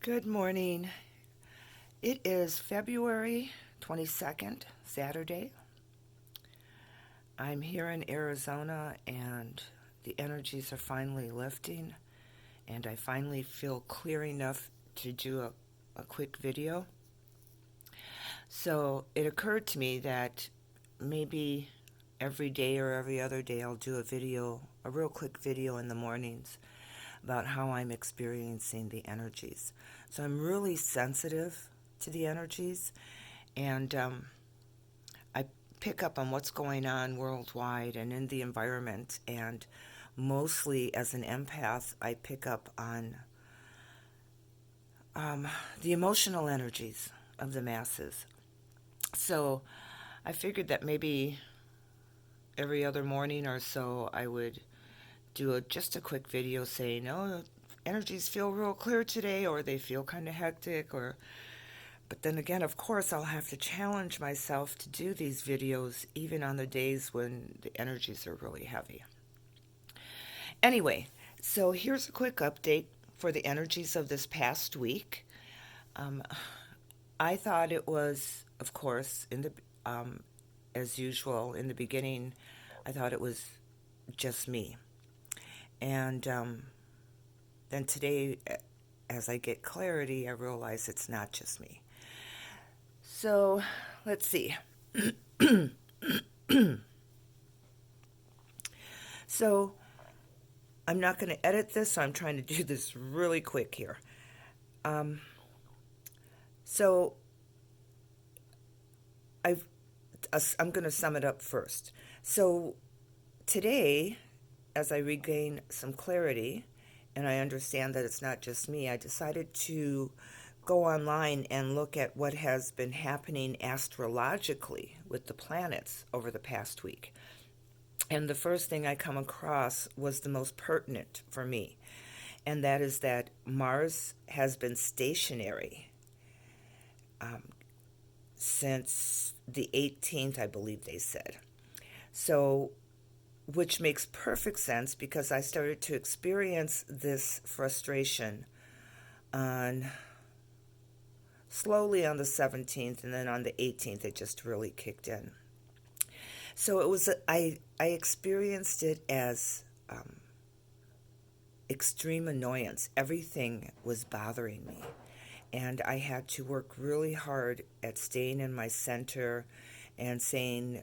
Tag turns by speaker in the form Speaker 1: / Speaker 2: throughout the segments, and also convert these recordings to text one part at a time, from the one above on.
Speaker 1: Good morning. It is February 22nd, Saturday. I'm here in Arizona and the energies are finally lifting, and I finally feel clear enough to do a quick video. So it occurred to me that maybe every day or every other day I'll do a real quick video in the mornings about how I'm experiencing the energies. So I'm really sensitive to the energies, and I pick up on what's going on worldwide and in the environment. And mostly as an empath, I pick up on the emotional energies of the masses. So I figured that maybe every other morning or so I would do just a quick video saying, oh, energies feel real clear today, or they feel kind of hectic, or but then again, of course, I'll have to challenge myself to do these videos even on the days when the energies are really heavy. Anyway, so here's a quick update for the energies of this past week. Um, I thought it was, of course, as usual, in the beginning, I thought it was just me. And then today, as I get clarity, I realize it's not just me. So let's see. So I'm not going to edit this, so I'm trying to do this really quick here. Um, so I've, I'm going to sum it up first. So today, as I regain some clarity and I understand that it's not just me, I decided to go online and look at what has been happening astrologically with the planets over the past week. And the first thing I come across was the most pertinent for me, and that is that Mars has been stationary um, since the 18th, I believe they said. So, which makes perfect sense because I started to experience this frustration on slowly on the 17th, and then on the 18th it just really kicked in. So it was I experienced it as extreme annoyance. Everything was bothering me, and I had to work really hard at staying in my center and saying,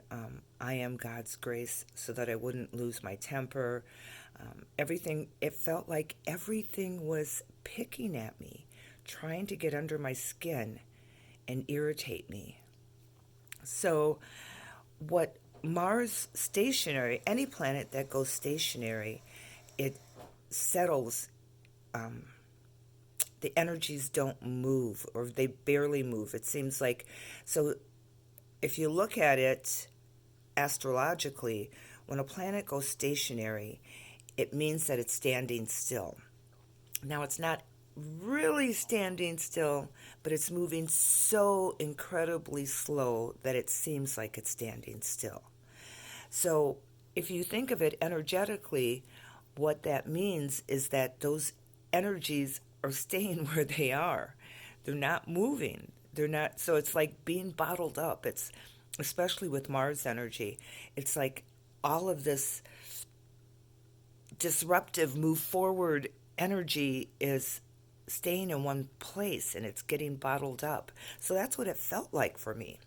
Speaker 1: I am God's grace, so that I wouldn't lose my temper. Everything, it felt like everything was picking at me, trying to get under my skin and irritate me. So, what Mars stationary, any planet that goes stationary, it settles. Um, the energies don't move, or they barely move. It seems like, so if you look at it astrologically, when a planet goes stationary, it means that it's standing still. Now, it's not really standing still, but it's moving so incredibly slow that it seems like it's standing still. So, if you think of it energetically, what that means is that those energies are staying where they are. They're not moving. They're not, so it's like being bottled up. It's especially with Mars energy. It's like all of this disruptive move forward energy is staying in one place and it's getting bottled up. So that's what it felt like for me.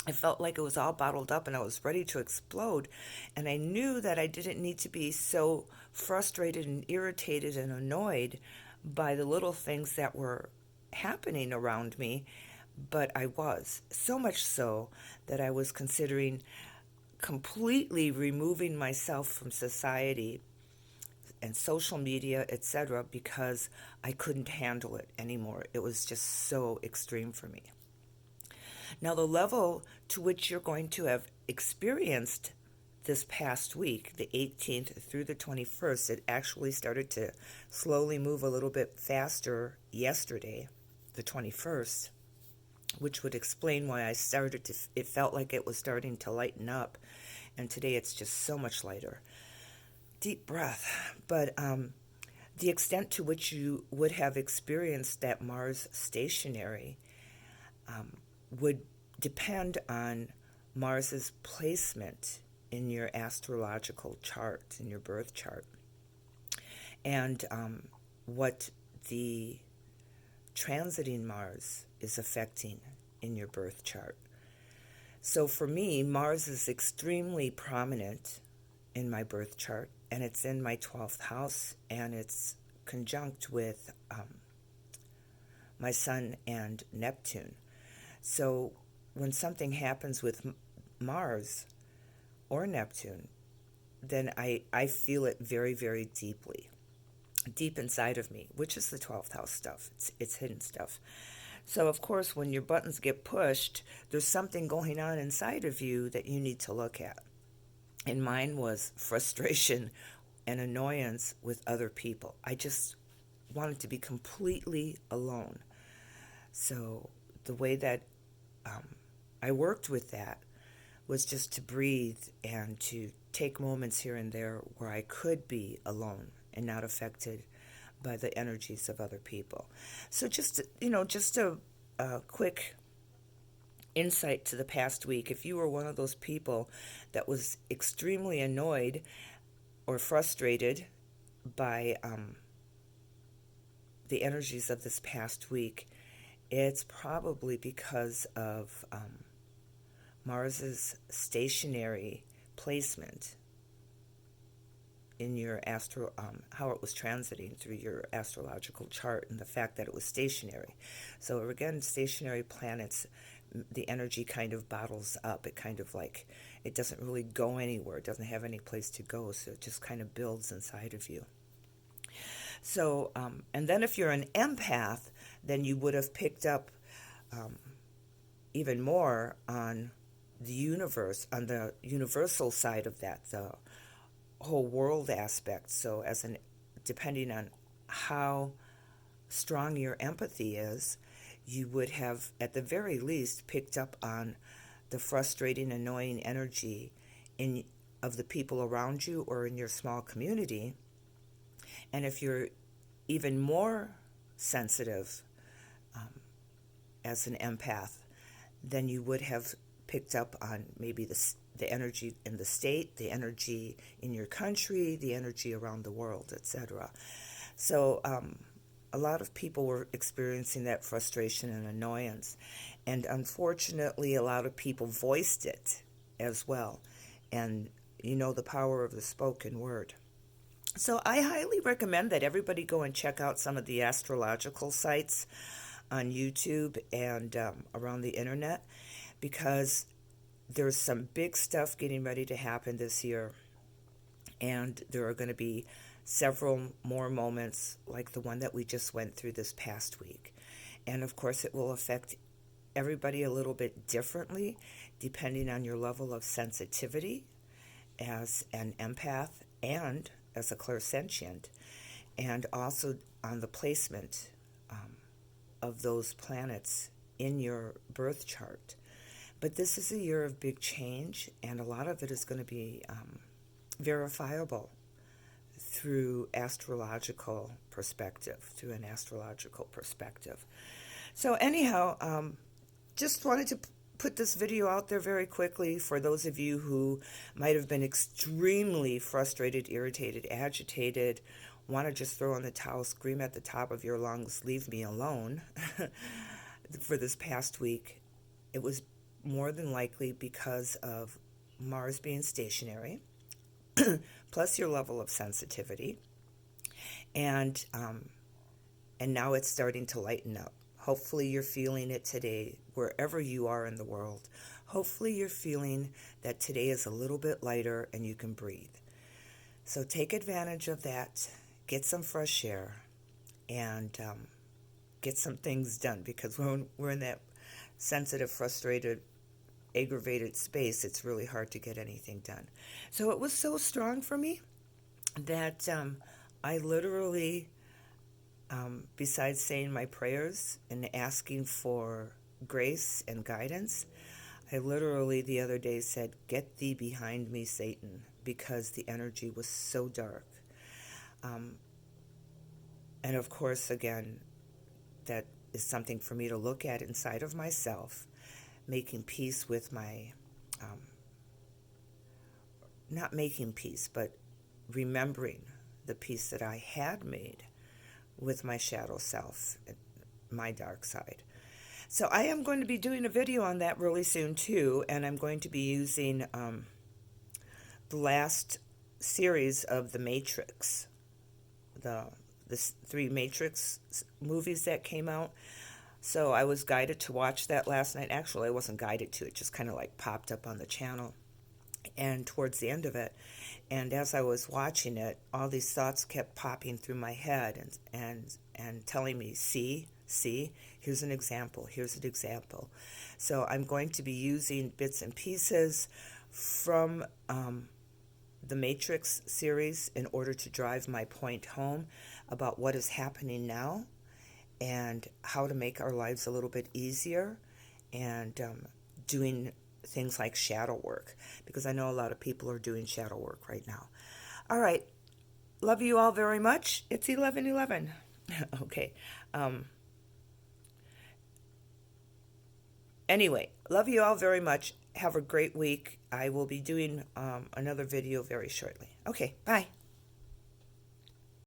Speaker 1: It felt like it was all bottled up and I was ready to explode. And I knew that I didn't need to be so frustrated and irritated and annoyed by the little things that were happening around me, but I was. So much so that I was considering completely removing myself from society and social media, etc., because I couldn't handle it anymore. It was just so extreme for me. Now, the level to which you're going to have experienced this past week, the 18th through the 21st, it actually started to slowly move a little bit faster yesterday, the 21st, which would explain why it felt like it was starting to lighten up, and today it's just so much lighter. Deep breath. But The extent to which you would have experienced that Mars stationary would depend on Mars's placement in your astrological chart, in your birth chart, and what the transiting Mars is affecting in your birth chart. So for me, Mars is extremely prominent in my birth chart, and it's in my 12th house, and it's conjunct with my Sun and Neptune. So when something happens with Mars or Neptune, then I feel it very, very deeply, deep inside of me, which is the 12th house stuff. It's hidden stuff. So, of course, when your buttons get pushed, there's something going on inside of you that you need to look at. And mine was frustration and annoyance with other people. I just wanted to be completely alone. So the way that I worked with that was just to breathe and to take moments here and there where I could be alone and not affected by the energies of other people. So just a quick insight to the past week. If you were one of those people that was extremely annoyed or frustrated by the energies of this past week, it's probably because of Mars's stationary placement in your how it was transiting through your astrological chart, and the fact that it was stationary. So again, stationary planets, the energy kind of bottles up. It kind of like, it doesn't really go anywhere. It doesn't have any place to go, so it just kind of builds inside of you. So, and then if you're an empath, then you would have picked up even more on the universe, on the universal side of that, the whole world aspect. So depending on how strong your empathy is, you would have at the very least picked up on the frustrating, annoying energy of the people around you or in your small community. And if you're even more sensitive as an empath, then you would have picked up on maybe the energy in the state, the energy in your country, the energy around the world, etc. So a lot of people were experiencing that frustration and annoyance. And unfortunately, a lot of people voiced it as well. And you know the power of the spoken word. So I highly recommend that everybody go and check out some of the astrological sites on YouTube and around the internet, because there's some big stuff getting ready to happen this year, and there are going to be several more moments like the one that we just went through this past week. And of course, it will affect everybody a little bit differently depending on your level of sensitivity as an empath and as a clairsentient, and also on the placement of those planets in your birth chart. But this is a year of big change, and a lot of it is going to be verifiable through an astrological perspective. So anyhow, just wanted to put this video out there very quickly for those of you who might have been extremely frustrated, irritated, agitated, want to just throw in the towel, scream at the top of your lungs, leave me alone. For this past week, it was more than likely because of Mars being stationary, plus your level of sensitivity, and now it's starting to lighten up. Hopefully you're feeling it today, wherever you are in the world. Hopefully you're feeling that today is a little bit lighter and you can breathe. So take advantage of that, get some fresh air, and get some things done, because when we're in that sensitive, frustrated, aggravated space, it's really hard to get anything done. So it was so strong for me that I literally, besides saying my prayers and asking for grace and guidance, I literally the other day said, "Get thee behind me, Satan," because the energy was so dark. And of course, again, that is something for me to look at inside of myself, making peace with my, not making peace, but remembering the peace that I had made with my shadow self, my dark side. So I am going to be doing a video on that really soon too, and I'm going to be using the last series of The Matrix, the 3 Matrix movies that came out. So I was guided to watch that last night. Actually, I wasn't guided to. It just kind of like popped up on the channel. And towards the end of it, and as I was watching it, all these thoughts kept popping through my head and telling me, see, here's an example, here's an example. So I'm going to be using bits and pieces from the Matrix series in order to drive my point home about what is happening now and how to make our lives a little bit easier, and doing things like shadow work, because I know a lot of people are doing shadow work right now. All right. Love you all very much. It's 11:11. Okay. Anyway, love you all very much. Have a great week. I will be doing another video very shortly. Okay, bye.